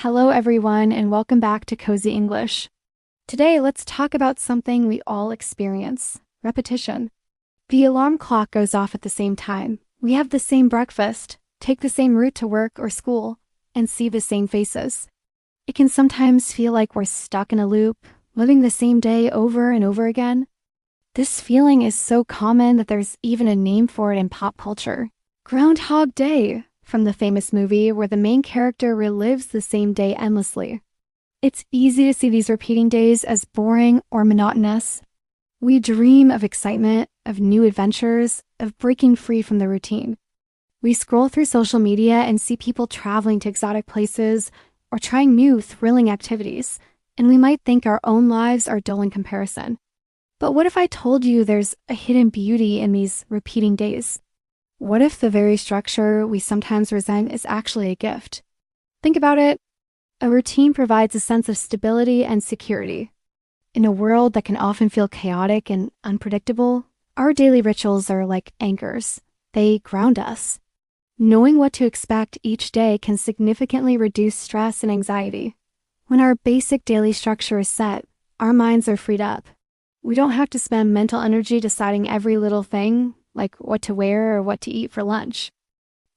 Hello everyone and welcome back to Cozy English. Today let's talk about something we all experience, repetition. The alarm clock goes off at the same time. We have the same breakfast, take the same route to work or school, and see the same faces. It can sometimes feel like we're stuck in a loop, living the same day over and over again. This feeling is so common that there's even a name for it in pop culture. Groundhog Day, from the famous movie where the main character relives the same day endlessly. It's easy to see these repeating days as boring or monotonous. We dream of excitement, of new adventures, of breaking free from the routine. We scroll through social media and see people traveling to exotic places or trying new, thrilling activities, and we might think our own lives are dull in comparison. But what if I told you there's a hidden beauty in these repeating days? What if the very structure we sometimes resent is actually a gift? Think about it. A routine provides a sense of stability and security. In a world that can often feel chaotic and unpredictable, our daily rituals are like anchors. They ground us. Knowing what to expect each day can significantly reduce stress and anxiety. When our basic daily structure is set, our minds are freed up. We don't have to spend mental energy deciding every little thing, like what to wear or what to eat for lunch.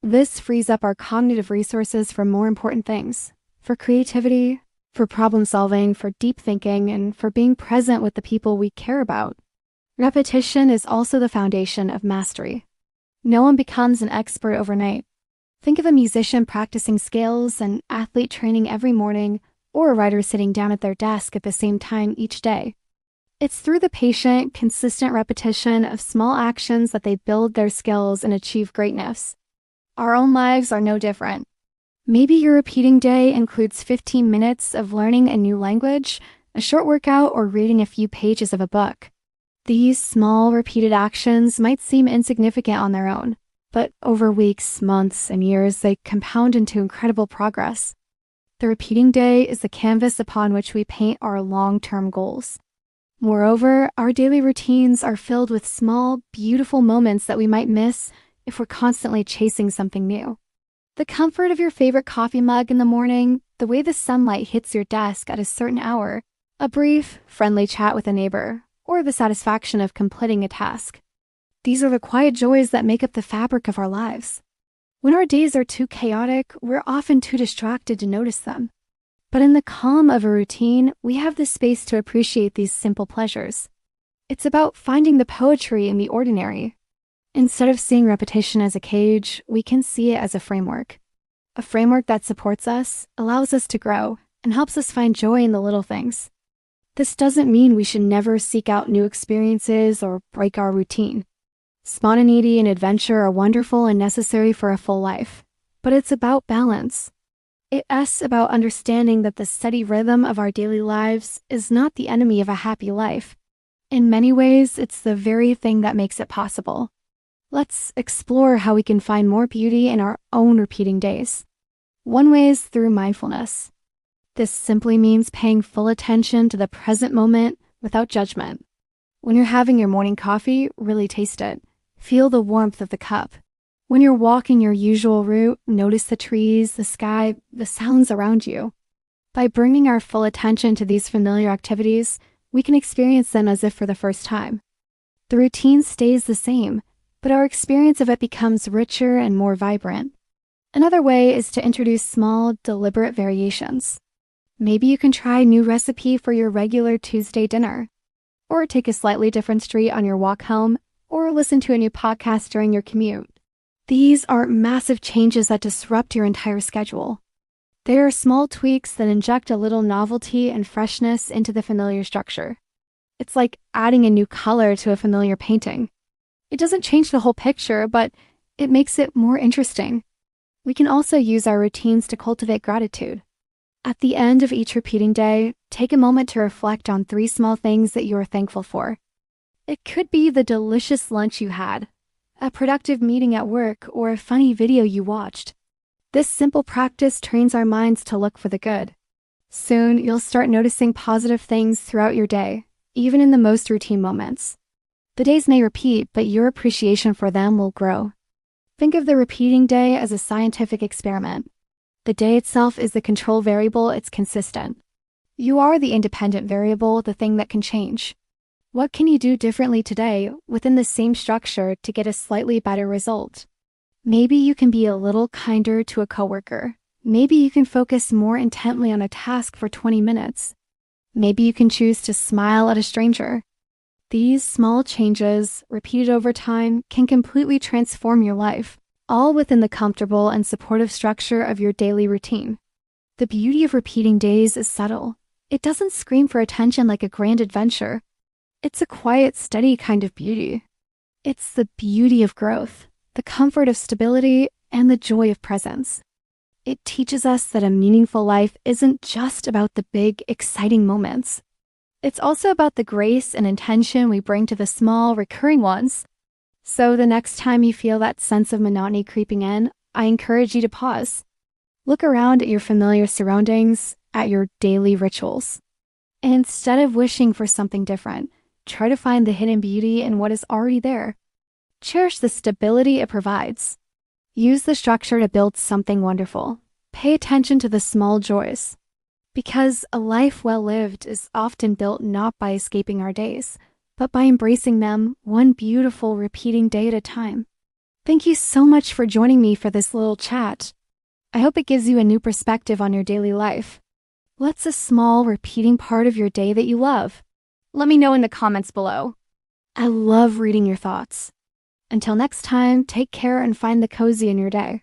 This frees up our cognitive resources for more important things, for creativity, for problem solving, for deep thinking, and for being present with the people we care about. Repetition is also the foundation of mastery. No one becomes an expert overnight. Think of a musician practicing scales, an athlete training every morning, or a writer sitting down at their desk at the same time each day. It's through the patient, consistent repetition of small actions that they build their skills and achieve greatness. Our own lives are no different. Maybe your repeating day includes 15 minutes of learning a new language, a short workout, or reading a few pages of a book. These small, repeated actions might seem insignificant on their own, but over weeks, months, and years, they compound into incredible progress. The repeating day is the canvas upon which we paint our long-term goals. Moreover, our daily routines are filled with small, beautiful moments that we might miss if we're constantly chasing something new. The comfort of your favorite coffee mug in the morning, the way the sunlight hits your desk at a certain hour, a brief, friendly chat with a neighbor, or the satisfaction of completing a task. These are the quiet joys that make up the fabric of our lives. When our days are too chaotic, we're often too distracted to notice them. But in the calm of a routine, we have the space to appreciate these simple pleasures. It's about finding the poetry in the ordinary. Instead of seeing repetition as a cage, we can see it as a framework. A framework that supports us, allows us to grow, and helps us find joy in the little things. This doesn't mean we should never seek out new experiences or break our routine. Spontaneity and adventure are wonderful and necessary for a full life, but it's about balance. It's about understanding that the steady rhythm of our daily lives is not the enemy of a happy life. In many ways, it's the very thing that makes it possible. Let's explore how we can find more beauty in our own repeating days. One way is through mindfulness. This simply means paying full attention to the present moment without judgment. When you're having your morning coffee, really taste it. Feel the warmth of the cup. When you're walking your usual route, notice the trees, the sky, the sounds around you. By bringing our full attention to these familiar activities, we can experience them as if for the first time. The routine stays the same, but our experience of it becomes richer and more vibrant. Another way is to introduce small, deliberate variations. Maybe you can try a new recipe for your regular Tuesday dinner, or take a slightly different street on your walk home, or listen to a new podcast during your commute. These aren't massive changes that disrupt your entire schedule. They are small tweaks that inject a little novelty and freshness into the familiar structure. It's like adding a new color to a familiar painting. It doesn't change the whole picture, but it makes it more interesting. We can also use our routines to cultivate gratitude. At the end of each repeating day, take a moment to reflect on 3 small things that you are thankful for. It could be the delicious lunch you had, a productive meeting at work, or a funny video you watched. This simple practice trains our minds to look for the good. Soon, you'll start noticing positive things throughout your day, even in the most routine moments. The days may repeat, but your appreciation for them will grow. Think of the repeating day as a scientific experiment. The day itself is the control variable, it's consistent. You are the independent variable, the thing that can change. What can you do differently today within the same structure to get a slightly better result? Maybe you can be a little kinder to a coworker. Maybe you can focus more intently on a task for 20 minutes. Maybe you can choose to smile at a stranger. These small changes, repeated over time, can completely transform your life, all within the comfortable and supportive structure of your daily routine. The beauty of repeating days is subtle. It doesn't scream for attention like a grand adventure. It's a quiet, steady kind of beauty. It's the beauty of growth, the comfort of stability, and the joy of presence. It teaches us that a meaningful life isn't just about the big, exciting moments. It's also about the grace and intention we bring to the small, recurring ones. So the next time you feel that sense of monotony creeping in, I encourage you to pause. Look around at your familiar surroundings, at your daily rituals. And instead of wishing for something different, try to find the hidden beauty in what is already there. Cherish the stability it provides. Use the structure to build something wonderful. Pay attention to the small joys. Because a life well lived is often built not by escaping our days, but by embracing them one beautiful repeating day at a time. Thank you so much for joining me for this little chat. I hope it gives you a new perspective on your daily life. What's a small repeating part of your day that you love? Let me know in the comments below. I love reading your thoughts. Until next time, take care and find the cozy in your day.